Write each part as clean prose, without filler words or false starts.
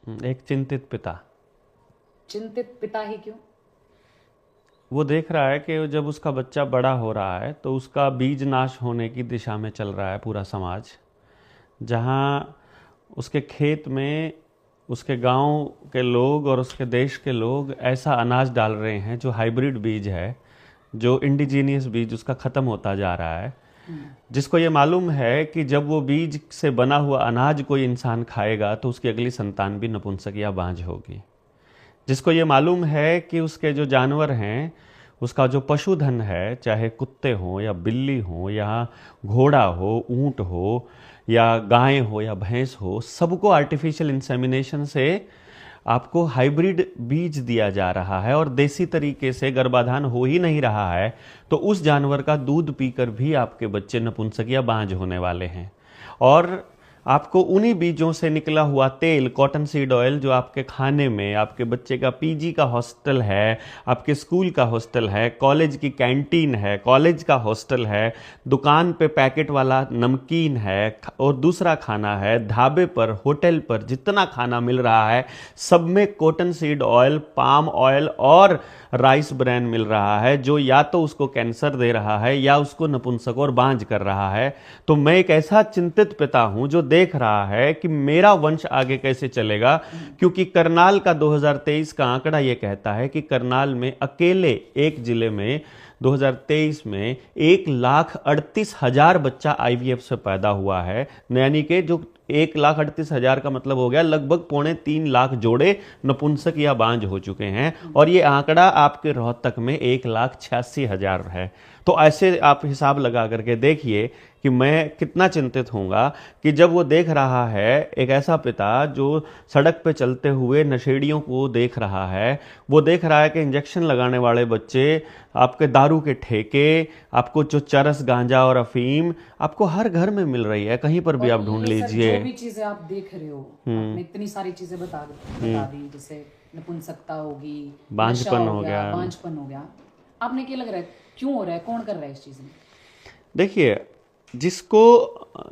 एक चिंतित पिता। चिंतित पिता ही क्यों? वो देख रहा है कि जब उसका बच्चा बड़ा हो रहा है तो उसका बीज नाश होने की दिशा में चल रहा है पूरा समाज। जहाँ उसके खेत में उसके गांव के लोग और उसके देश के लोग ऐसा अनाज डाल रहे हैं जो हाइब्रिड बीज है, जो इंडिजीनियस बीज उसका ख़त्म होता जा रहा है, जिसको ये मालूम है कि जब वो बीज से बना हुआ अनाज कोई इंसान खाएगा तो उसकी अगली संतान भी नपुंसक या बांझ होगी। जिसको ये मालूम है कि उसके जो जानवर हैं, उसका जो पशुधन है, चाहे कुत्ते हों या बिल्ली हो या घोड़ा हो, ऊंट हो या गाय हो या भैंस हो, सबको आर्टिफिशियल इंसेमिनेशन से आपको हाइब्रिड बीज दिया जा रहा है और देसी तरीके से गर्भाधान हो ही नहीं रहा है, तो उस जानवर का दूध पीकर भी आपके बच्चे नपुंसक या बांझ होने वाले हैं। और आपको उन्हीं बीजों से निकला हुआ तेल, कॉटन सीड ऑयल, जो आपके खाने में, आपके बच्चे का पीजी का हॉस्टल है, आपके स्कूल का हॉस्टल है, कॉलेज की कैंटीन है, कॉलेज का हॉस्टल है, दुकान पे पैकेट वाला नमकीन है और दूसरा खाना है, ढाबे पर, होटल पर जितना खाना मिल रहा है सब में cotton seed oil, palm oil और राइस ब्रैन मिल रहा है, जो या तो उसको कैंसर दे रहा है या उसको नपुंसक और बांझ कर रहा है। तो मैं एक ऐसा चिंतित पिता हूं जो देख रहा है कि मेरा वंश आगे कैसे चलेगा, क्योंकि करनाल का 2023 का आंकड़ा यह कहता है कि करनाल में अकेले एक जिले में 2023 में 1,38,000 बच्चा आईवीएफ से पैदा हुआ है। यानी कि जो 1,38,000 का मतलब हो गया लगभग 2.25 लाख जोड़े नपुंसक या बांझ हो चुके हैं, और ये आंकड़ा आपके रोहतक में 1,86,000 है। तो ऐसे आप हिसाब लगा करके देखिए कि मैं कितना चिंतित होऊंगा कि जब वो देख रहा है, एक ऐसा पिता जो सड़क पे चलते हुए नशेड़ियों को देख रहा है, वो देख रहा है कि इंजेक्शन लगाने वाले बच्चे, आपके दारू के ठेके, आपको जो चरस, गांजा और अफीम आपको हर घर में मिल रही है, कहीं पर भी आप ढूंढ लीजिए। जो भी चीजें आप देख रहे हो, आपने इतनी सारी चीजें बता दी, जैसे नपुंसकता होगी, बांझपन हो गया, बांझपन हो गया। आपने क्या लग रहा है क्यों हो रहा है, कौन कर रहा है इस चीज में? देखिए, जिसको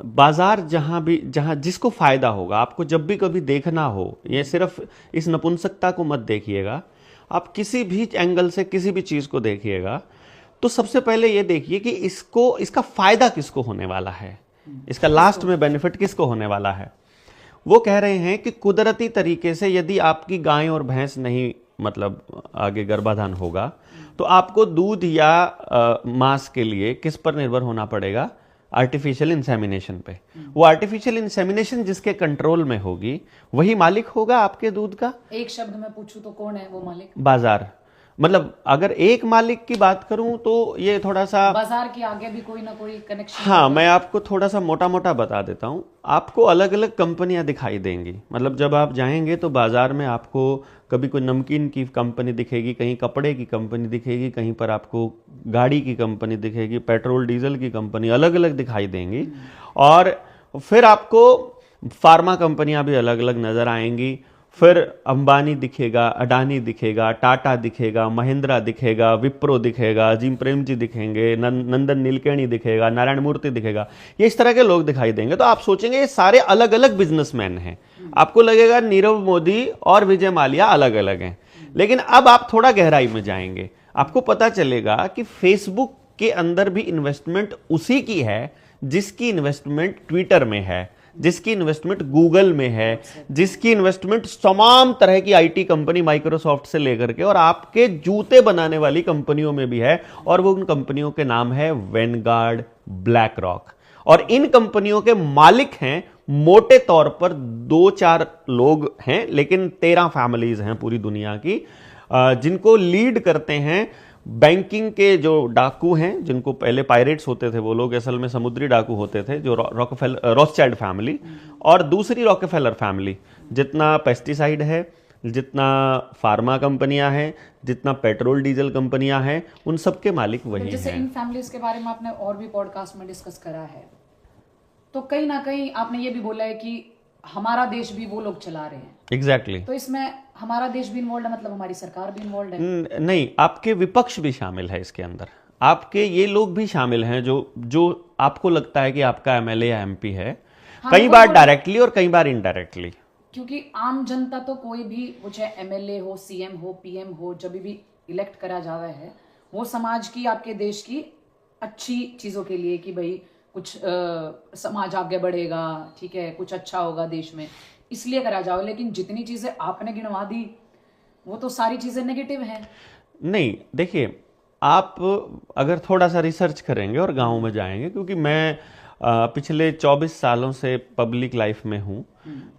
बाजार जहां जिसको फायदा होगा, आपको जब भी कभी देखना हो, ये सिर्फ इस नपुंसकता को मत देखिएगा, आप किसी भी एंगल से किसी भी चीज को देखिएगा, तो सबसे पहले ये देखिए कि इसका फायदा किसको होने वाला है, इसका लास्ट में बेनिफिट किसको होने वाला है। वो कह रहे हैं कि कुदरती तरीके से यदि आपकी गाय और भैंस नहीं, मतलब आगे गर्भाधान होगा, तो आपको दूध या मांस के लिए किस पर निर्भर होना पड़ेगा? आर्टिफिशियल इंसेमिनेशन पे। वो आर्टिफिशियल इंसेमिनेशन जिसके कंट्रोल में होगी वही मालिक होगा आपके दूध का। एक शब्द में पूछूं तो कौन है वो मालिक? बाजार। मतलब अगर एक मालिक की बात करूं तो ये थोड़ा सा, बाजार के आगे भी कोई ना कोई कनेक्शन। हाँ, मैं आपको थोड़ा सा मोटा मोटा बता देता हूं। आपको अलग अलग कंपनियां दिखाई देंगी। मतलब जब आप जाएंगे तो बाजार में आपको कभी कोई नमकीन की कंपनी दिखेगी, कहीं कपड़े की कंपनी दिखेगी, कहीं पर आपको गाड़ी की कंपनी दिखेगी, पेट्रोल डीजल की कंपनी अलग अलग दिखाई देंगी। और फिर आपको फार्मा कंपनियां भी अलग अलग नजर आएंगी। फिर अंबानी दिखेगा, अडानी दिखेगा, टाटा दिखेगा, महिंद्रा दिखेगा, विप्रो दिखेगा, अजीम प्रेम जी दिखेंगे, नंदन नीलकेणी दिखेगा, नारायण मूर्ति दिखेगा। ये इस तरह के लोग दिखाई देंगे। तो आप सोचेंगे ये सारे अलग अलग बिजनेसमैन हैं। आपको लगेगा नीरव मोदी और विजय माल्या अलग अलग हैं। लेकिन अब आप थोड़ा गहराई में जाएंगे, आपको पता चलेगा कि फेसबुक के अंदर भी इन्वेस्टमेंट उसी की है जिसकी इन्वेस्टमेंट ट्विटर में है, जिसकी इन्वेस्टमेंट गूगल में है, जिसकी इन्वेस्टमेंट तमाम तरह की आईटी कंपनी माइक्रोसॉफ्ट से लेकर के और आपके जूते बनाने वाली कंपनियों में भी है। और वो उन कंपनियों के नाम है वैनगार्ड, ब्लैक रॉक। और इन कंपनियों के मालिक हैं मोटे तौर पर 2-4 लोग हैं, लेकिन 13 फैमिलीज हैं पूरी दुनिया की, जिनको लीड करते हैं बैंकिंग के जो डाकू हैं, जिनको पहले पायरेट्स होते थे, वो लोग असल में समुद्री डाकू होते थे, जो रॉथस्चाइल्ड फैमिली। और दूसरी रॉकफेलर फैमिली। जितना पेस्टिसाइड है, जितना फार्मा कंपनियां हैं, जितना पेट्रोल डीजल कंपनियां हैं, उन सब के मालिक वही हैं। जैसे इन फैमिलीज के बारे में आपने और भी पॉडकास्ट में डिस्कस करा है, तो कहीं ना कहीं आपने ये भी बोला है कि हमारा देश भी वो लोग चला रहे हैं। एग्जैक्टली। तो इसमें हमारा देश भी इन्वॉल्व है, मतलब हमारी सरकार भी इन्वॉल्व है? नहीं, आपके विपक्ष भी शामिल है इसके अंदर। आपके ये लोग भी शामिल हैं जो आपको लगता है कि आपका एमएलए या एमपी है, कई बार डायरेक्टली और कई बार इनडायरेक्टली। क्योंकि आम जनता तो कोई भी, वो चाहे एमएलए हो, सीएम हो, पीएम हो, जब भी इलेक्ट करा जावा है, वो समाज की, आपके देश की अच्छी चीजों के लिए, कि भाई कुछ समाज आगे बढ़ेगा, ठीक है, कुछ अच्छा होगा देश में, इसलिए करा जाओ। लेकिन जितनी चीजें आपने गिनवा दी वो तो सारी चीजें नेगेटिव हैं। नहीं, देखिए, आप अगर थोड़ा सा रिसर्च करेंगे और गांव में जाएंगे, क्योंकि मैं पिछले 24 सालों से पब्लिक लाइफ में हूँ।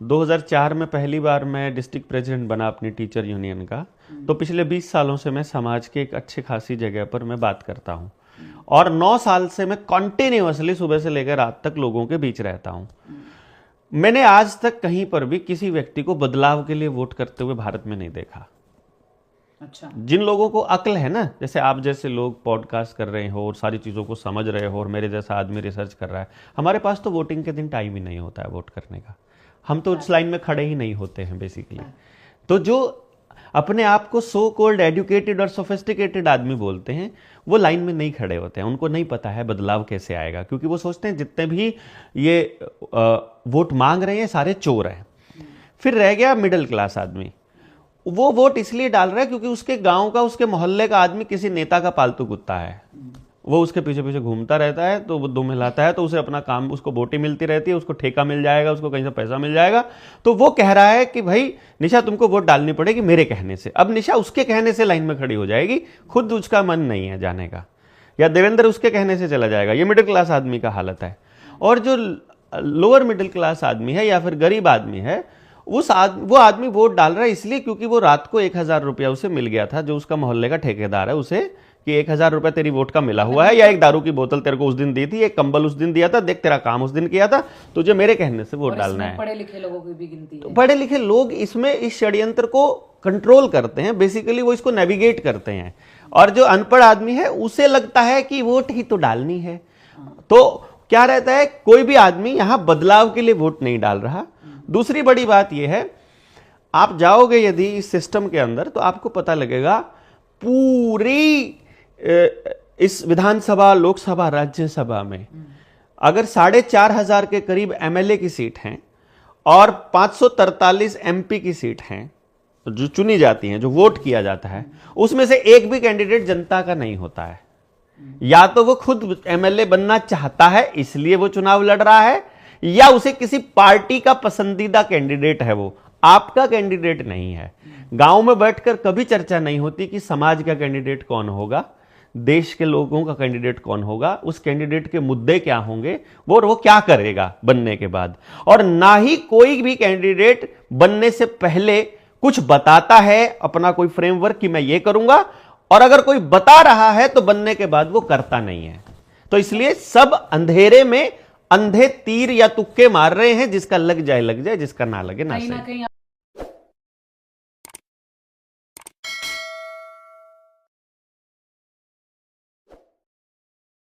2004 में पहली बार मैं डिस्ट्रिक्ट प्रेसिडेंट बना अपनी टीचर यूनियन का। तो पिछले 20 सालों से मैं समाज के एक अच्छी खासी जगह पर मैं बात करता हूँ, और 9 साल से मैं कॉन्टिन्यूअसली सुबह से लेकर रात तक लोगों के बीच रहता हूँ। मैंने आज तक कहीं पर भी किसी व्यक्ति को बदलाव के लिए वोट करते हुए भारत में नहीं देखा। अच्छा। जिन लोगों को अक्ल है ना, जैसे आप जैसे लोग पॉडकास्ट कर रहे हो और सारी चीज़ों को समझ रहे हो, और मेरे जैसा आदमी रिसर्च कर रहा है, हमारे पास तो वोटिंग के दिन टाइम ही नहीं होता है वोट करने का। हम तो उस लाइन में खड़े ही नहीं होते हैं बेसिकली। तो जो अपने आप को सो कॉल्ड एजुकेटेड और सोफिस्टिकेटेड आदमी बोलते हैं, वो लाइन में नहीं खड़े होते हैं। उनको नहीं पता है बदलाव कैसे आएगा, क्योंकि वो सोचते हैं जितने भी ये वोट मांग रहे हैं सारे चोर हैं। फिर रह गया मिडिल क्लास आदमी। वो वोट इसलिए डाल रहा है क्योंकि उसके गांव का, उसके मोहल्ले का आदमी किसी नेता का पालतू कुत्ता है, वो उसके पीछे पीछे घूमता रहता है, तो वो दुम हिलाता है, तो उसे अपना काम, उसको बोटी मिलती रहती है, उसको ठेका मिल जाएगा, उसको कहीं से पैसा मिल जाएगा। तो वो कह रहा है कि भाई निशा तुमको वोट डालनी पड़ेगी मेरे कहने से। अब निशा उसके कहने से लाइन में खड़ी हो जाएगी, खुद उसका मन नहीं है जाने का, या देवेंद्र उसके कहने से चला जाएगा। ये मिडिल क्लास आदमी का हालत है। और जो लोअर मिडिल क्लास आदमी है या फिर गरीब आदमी है, वो आदमी वोट डाल रहा है इसलिए क्योंकि वो रात को 1000 रुपया उसे मिल गया था, जो उसका मोहल्ले का ठेकेदार है उसे, कि 1000 रुपया तेरी वोट का मिला हुआ है, या एक दारू की बोतल तेरे को उस दिन दी थी, एक कंबल उस दिन दिया था, देख तेरा काम उस दिन किया था, तुझे मेरे कहने से वोट डालना है। पढ़े लिखे लोगों की भी गिनती है। पढ़े लिखे लोग इसमें इस षड्यंत्र को कंट्रोल करते हैं, बेसिकली वो इसको नेविगेट करते हैं। और जो अनपढ़ आदमी है उसे लगता है कि वोट ही तो डालनी है। तो क्या रहता है, कोई भी आदमी यहां बदलाव के लिए वोट नहीं डाल रहा। दूसरी बड़ी बात यह है, आप जाओगे यदि इस सिस्टम के अंदर, तो आपको पता लगेगा पूरी इस विधानसभा, लोकसभा, राज्यसभा में अगर 4500 के करीब एमएलए की सीट हैं और 543 एमपी की सीट हैं जो चुनी जाती हैं, जो वोट किया जाता है, उसमें से एक भी कैंडिडेट जनता का नहीं होता है। या तो वो खुद एमएलए बनना चाहता है इसलिए वो चुनाव लड़ रहा है, या उसे किसी पार्टी का पसंदीदा कैंडिडेट है, वो आपका कैंडिडेट नहीं है। गांव में बैठकर कभी चर्चा नहीं होती कि समाज का कैंडिडेट कौन होगा, देश के लोगों का कैंडिडेट कौन होगा, उस कैंडिडेट के मुद्दे क्या होंगे, वो क्या करेगा बनने के बाद। और ना ही कोई भी कैंडिडेट बनने से पहले कुछ बताता है, अपना कोई फ्रेमवर्क कि मैं ये करूंगा, और अगर कोई बता रहा है तो बनने के बाद वो करता नहीं है। तो इसलिए सब अंधेरे में अंधे तीर या तुक्के मार रहे हैं, जिसका लग जाए लग जाए, जिसका ना लगे ना कहीं ना सही। कहीं